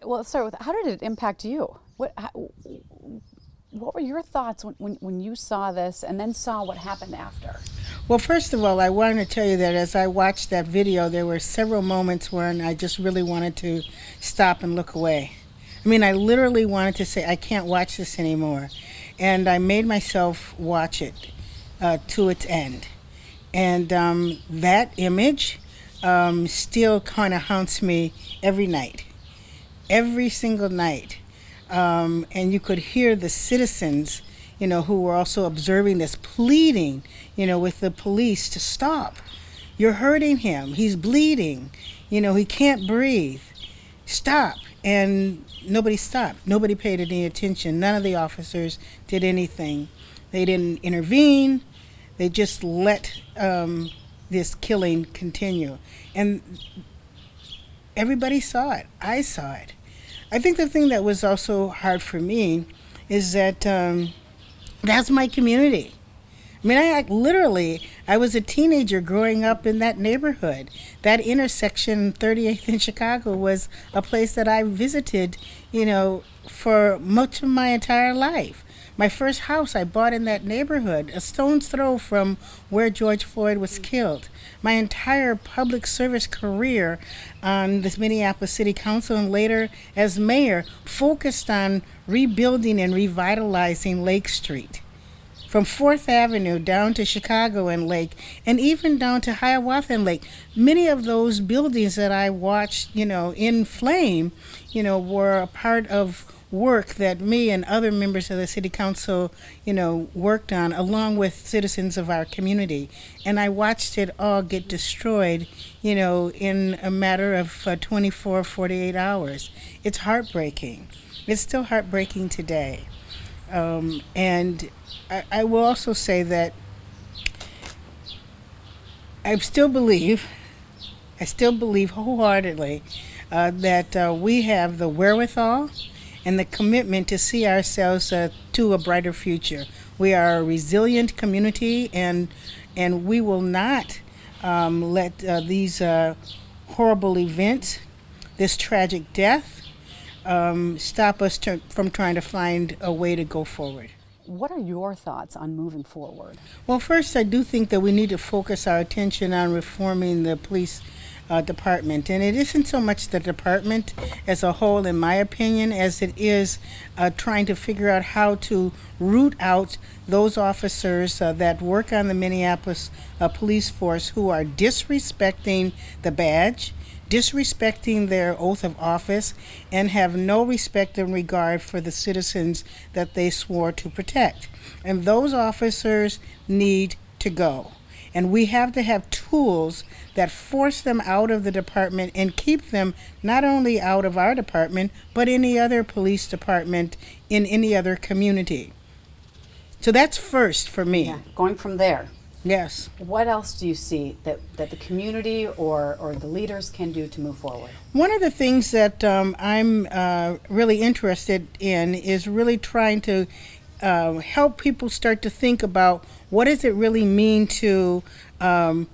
Well, let's start with how did it impact you? What were your thoughts when you saw this and then saw what happened after? Well, first of all, I want to tell you that as I watched that video, there were several moments when I just really wanted to stop and look away. I mean, I literally wanted to say, I can't watch this anymore. And I made myself watch it to its end. And that image still kind of haunts me every night, every single night. And you could hear the citizens, who were also observing this, pleading, with the police to stop. You're hurting him. He's bleeding. He can't breathe. Stop. And nobody stopped. Nobody paid any attention. None of the officers did anything. They didn't intervene. They just let this killing continue. And everybody saw it. I saw it. I think the thing that was also hard for me is that that's my community. I mean, I was a teenager growing up in that neighborhood. That intersection, 38th in Chicago, was a place that I visited, for much of my entire life. My first house I bought in that neighborhood, a stone's throw from where George Floyd was killed. My entire public service career on this Minneapolis City Council and later as mayor focused on rebuilding and revitalizing Lake Street. From 4th Avenue down to Chicago and Lake, and even down to Hiawatha and Lake. Many of those buildings that I watched, in flame, were a part of work that me and other members of the city council, worked on along with citizens of our community. And I watched it all get destroyed, in a matter of 24, 48 hours. It's heartbreaking. It's still heartbreaking today. And I will also say that I still believe wholeheartedly that we have the wherewithal and the commitment to see ourselves to a brighter future. We are a resilient community, and we will not let these horrible events, this tragic death, stop us from trying to find a way to go forward. What are your thoughts on moving forward? Well, first, I do think that we need to focus our attention on reforming the police department. And it isn't so much the department as a whole, in my opinion, as it is trying to figure out how to root out those officers that work on the Minneapolis police force who are disrespecting the badge, disrespecting their oath of office, and have no respect and regard for the citizens that they swore to protect. And those officers need to go. And we have to have tools that force them out of the department and keep them not only out of our department, but any other police department in any other community. So that's first for me. Yeah, going from there. Yes. What else do you see that the community or the leaders can do to move forward? One of the things that I'm really interested in is really trying to help people start to think about what does it really mean to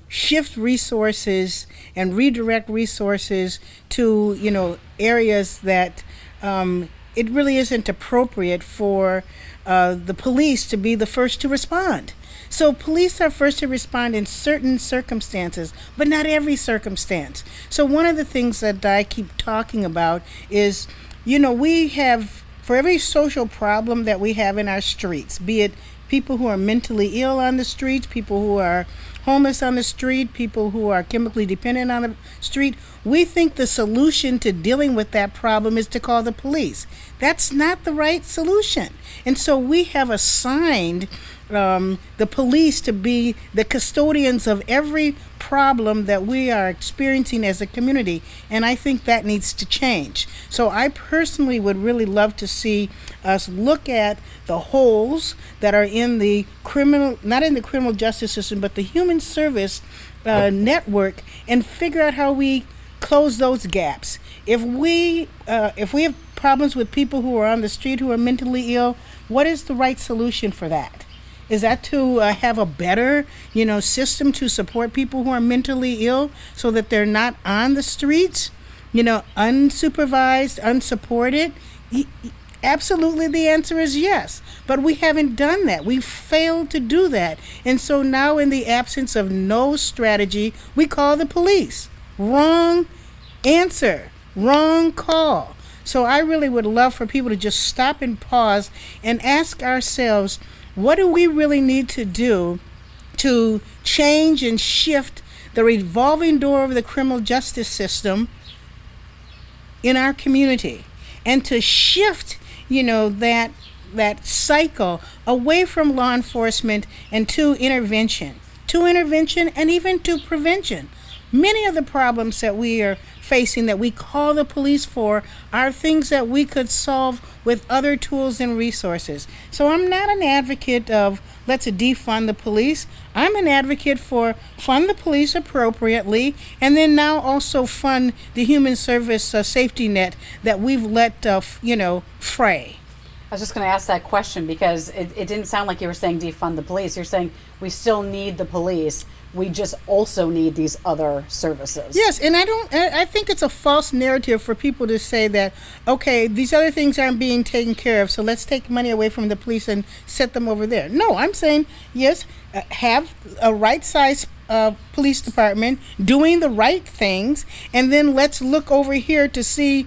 shift resources and redirect resources to areas that it really isn't appropriate for the police to be the first to respond. So police are first to respond in certain circumstances, but not every circumstance. So one of the things that I keep talking about is, we have, for every social problem that we have in our streets, be it people who are mentally ill on the streets, people who are homeless on the street, people who are chemically dependent on the street, we think the solution to dealing with that problem is to call the police. That's not the right solution. And so we have assigned the police to be the custodians of every problem that we are experiencing as a community, and I think that needs to change. So I personally would really love to see us look at the holes that are in the not in the criminal justice system, but the human service network, and figure out how we close those gaps. If we have problems with people who are on the street who are mentally ill, what is the right solution for that? Is that to have a better, system to support people who are mentally ill so that they're not on the streets? unsupervised, unsupported? Absolutely, the answer is yes. But we haven't done that. We've failed to do that. And so now, in the absence of no strategy, we call the police. Wrong answer, wrong call. So I really would love for people to just stop and pause and ask ourselves, what do we really need to do to change and shift the revolving door of the criminal justice system in our community, and to shift, that cycle away from law enforcement and to intervention and even to prevention. Many of the problems that we are facing that we call the police for are things that we could solve with other tools and resources. So I'm not an advocate of let's defund the police. I'm an advocate for fund the police appropriately, and then now also fund the human service safety net that we've let fray. I was just going to ask that question because it didn't sound like you were saying defund the police. You're saying we still need the police. We just also need these other services. Yes, and I think it's a false narrative for people to say that, okay, these other things aren't being taken care of, so let's take money away from the police and set them over there. No, I'm saying, yes, have a right-sized police department doing the right things, and then let's look over here to see,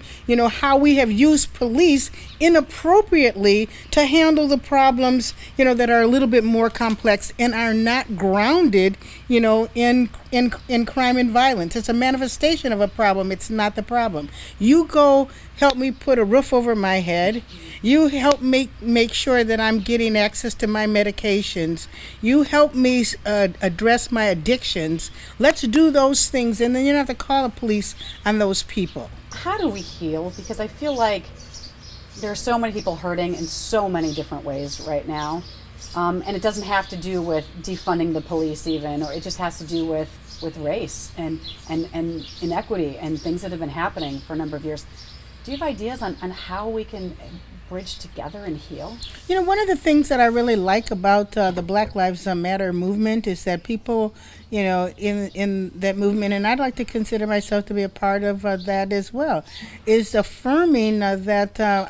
how we have used police inappropriately to handle the problems, that are a little bit more complex and are not grounded, in crime and violence. It's a manifestation of a problem. It's not the problem. You go help me put a roof over my head. You help make sure that I'm getting access to my medications. You help me address my addictions. Let's do those things, and then you don't have to call the police on those people. How do we heal? Because I feel like there are so many people hurting in so many different ways right now. And it doesn't have to do with defunding the police even, or it just has to do with race and inequity and things that have been happening for a number of years. Do you have ideas on how we can bridge together and heal? One of the things that I really like about the Black Lives Matter movement is that people, in that movement, and I'd like to consider myself to be a part of that as well, is affirming that,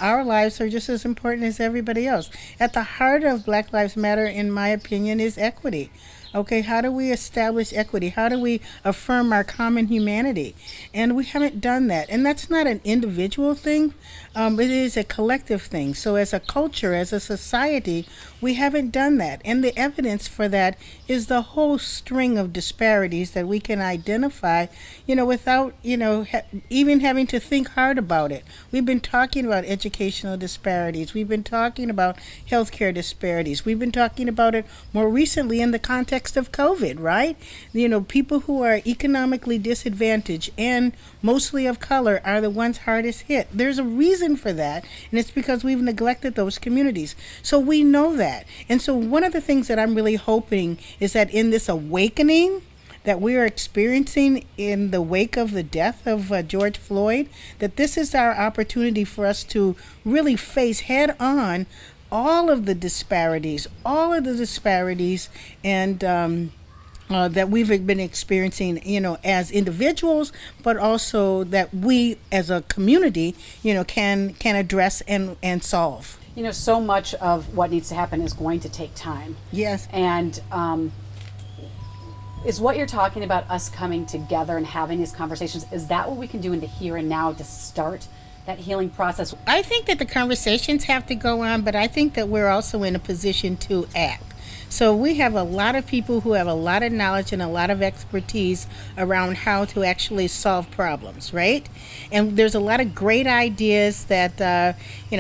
our lives are just as important as everybody else. At the heart of Black Lives Matter, in my opinion, is equity. Okay, how do we establish equity? How do we affirm our common humanity? And we haven't done that. And that's not an individual thing. It is a collective thing. So as a culture, as a society, we haven't done that. And the evidence for that is the whole string of disparities that we can identify, without, even having to think hard about it. We've been talking about educational disparities. We've been talking about healthcare disparities. We've been talking about it more recently in the context of COVID, right? People who are economically disadvantaged and mostly of color are the ones hardest hit. There's a reason for that, and it's because we've neglected those communities. So we know that. And so one of the things that I'm really hoping is that in this awakening that we are experiencing in the wake of the death of George Floyd, that this is our opportunity for us to really face head on all of the disparities and that we've been experiencing, as individuals, but also that we as a community, can address and solve. So much of what needs to happen is going to take time. Yes. And is what you're talking about, us coming together and having these conversations, is that what we can do in the here and now to start that healing process? I think that the conversations have to go on, but I think that we're also in a position to act. So we have a lot of people who have a lot of knowledge and a lot of expertise around how to actually solve problems, right? And there's a lot of great ideas that,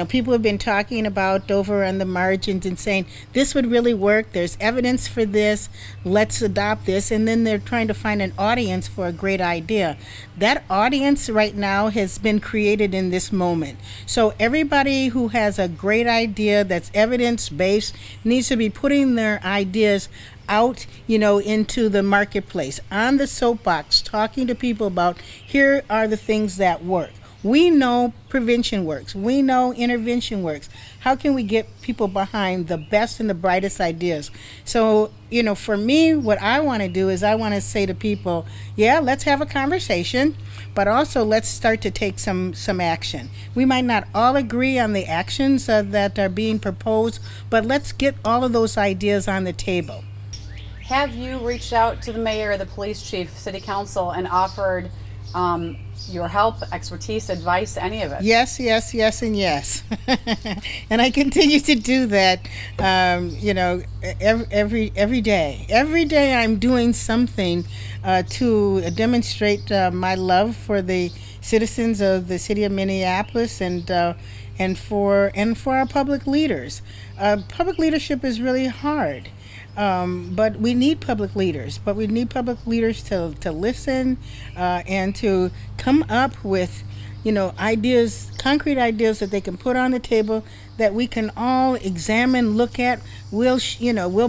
people have been talking about over on the margins and saying, this would really work. There's evidence for this. Let's adopt this. And then they're trying to find an audience for a great idea. That audience right now has been created in this moment. So everybody who has a great idea that's evidence-based needs to be putting their ideas out, into the marketplace, on the soapbox, talking to people about, here are the things that work. We know prevention works. We know intervention works. How can we get people behind the best and the brightest ideas? So, for me, what I want to do is I want to say to people, yeah, let's have a conversation, but also let's start to take some action. We might not all agree on the actions that are being proposed, but let's get all of those ideas on the table. Have you reached out to the mayor, the police chief, city council, and offered your help, expertise, advice, any of it? Yes, yes, yes, and yes. And I continue to do that, every day. Every day I'm doing something to demonstrate my love for the citizens of the city of Minneapolis and for our public leaders. Public leadership is really hard. But we need public leaders. But we need public leaders to listen and to come up with, ideas, concrete ideas that they can put on the table that we can all examine, look at. We'll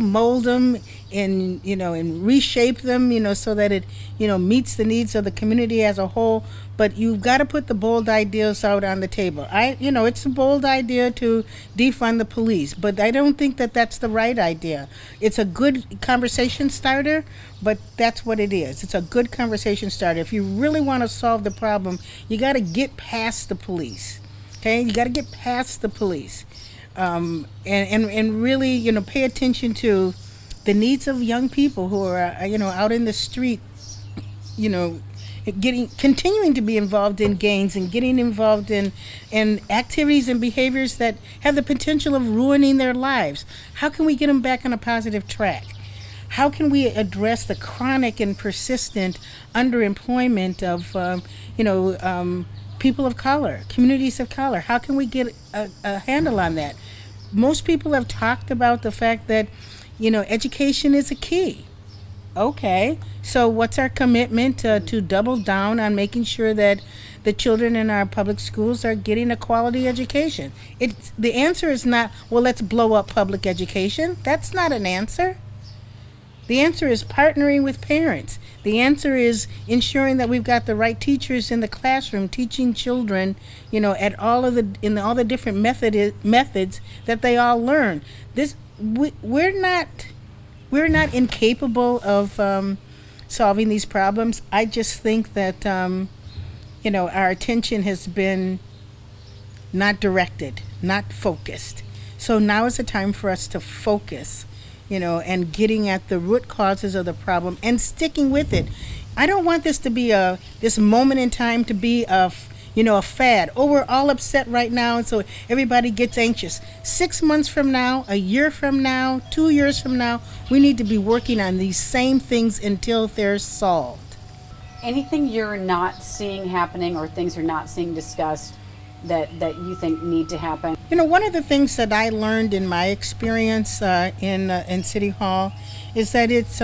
mold them and reshape them, so that it, meets the needs of the community as a whole. But you've got to put the bold ideas out on the table. It's a bold idea to defund the police, but I don't think that that's the right idea. It's a good conversation starter, but that's what it is. It's a good conversation starter. If you really want to solve the problem, you got to get past the police. Okay, you got to get past the police, and really, pay attention to the needs of young people who are, out in the street, continuing to be involved in gangs and getting involved in activities and behaviors that have the potential of ruining their lives. How can we get them back on a positive track? How can we address the chronic and persistent underemployment of, people of color, communities of color? How can we get a handle on that? Most people have talked about the fact that, education is a key. Okay, so what's our commitment to double down on making sure that the children in our public schools are getting a quality education? The answer is not, well, let's blow up public education. That's not an answer. The answer is partnering with parents. The answer is ensuring that we've got the right teachers in the classroom teaching children, at all the different methods that they all learn. We're not incapable of solving these problems. I just think that our attention has been not directed, not focused. So now is the time for us to focus, and getting at the root causes of the problem and sticking with it. I don't want this to be this moment in time to be a fad. Oh, we're all upset right now, and so everybody gets anxious. 6 months from now, a year from now, 2 years from now, we need to be working on these same things until they're solved. Anything you're not seeing happening or things you're not seeing discussed that you think need to happen? One of the things that I learned in my experience in City Hall is that it's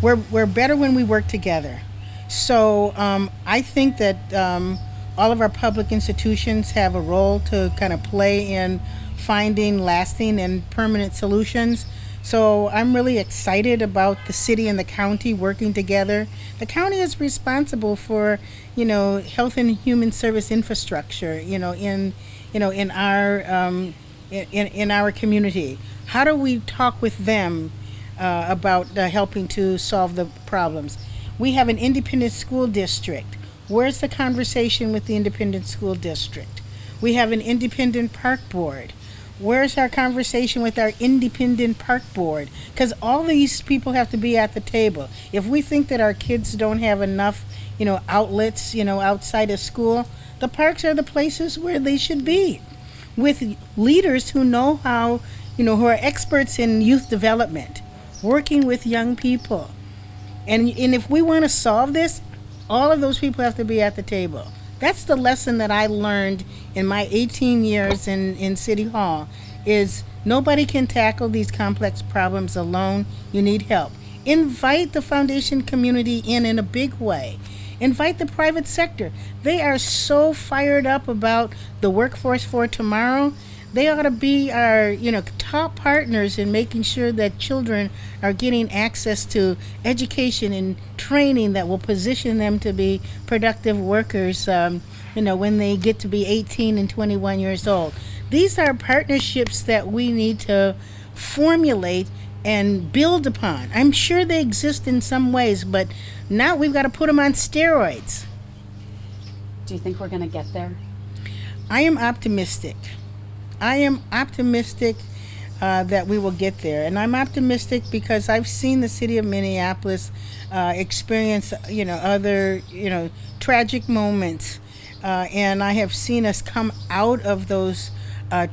we're better when we work together. So I think that all of our public institutions have a role to kind of play in finding lasting and permanent solutions. So I'm really excited about the city and the county working together. The county is responsible for, health and human service infrastructure, in our community. How do we talk with them about helping to solve the problems? We have an independent school district. Where's the conversation with the independent school district? We have an independent park board. Where's our conversation with our independent park board? Because all these people have to be at the table. If we think that our kids don't have enough, outlets, outside of school, the parks are the places where they should be, with leaders who know how, who are experts in youth development, working with young people. And if we want to solve this, all of those people have to be at the table. That's the lesson that I learned in my 18 years in City Hall, is nobody can tackle these complex problems alone. You need help. Invite the foundation community in a big way. Invite the private sector. They are so fired up about the workforce for tomorrow. They ought to be our, top partners in making sure that children are getting access to education and training that will position them to be productive workers when they get to be 18 and 21 years old. These are partnerships that we need to formulate and build upon. I'm sure they exist in some ways, but now we've got to put them on steroids. Do you think we're going to get there? I am optimistic. I am optimistic that we will get there, and I'm optimistic because I've seen the city of Minneapolis experience, other, tragic moments, and I have seen us come out of those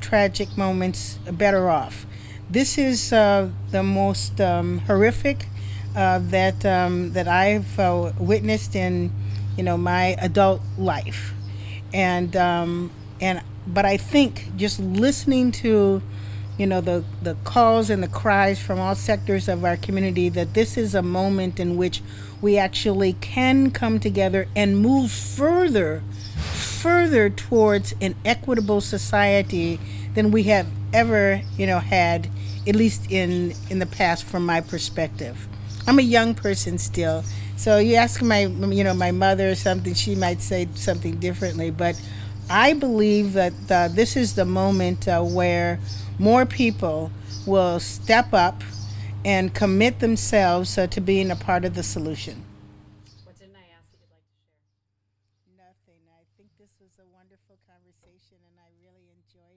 tragic moments better off. This is the most horrific that I've witnessed in, my adult life, and but I think just listening to the calls and the cries from all sectors of our community, that this is a moment in which we actually can come together and move further towards an equitable society than we have ever had, at least in the past, from my perspective. I'm a young person still, so you ask my mother or something, she might say something differently, but I believe that this is the moment where more people will step up and commit themselves to being a part of the solution. What didn't I ask that you'd like to share? Nothing. I think this was a wonderful conversation, and I really enjoyed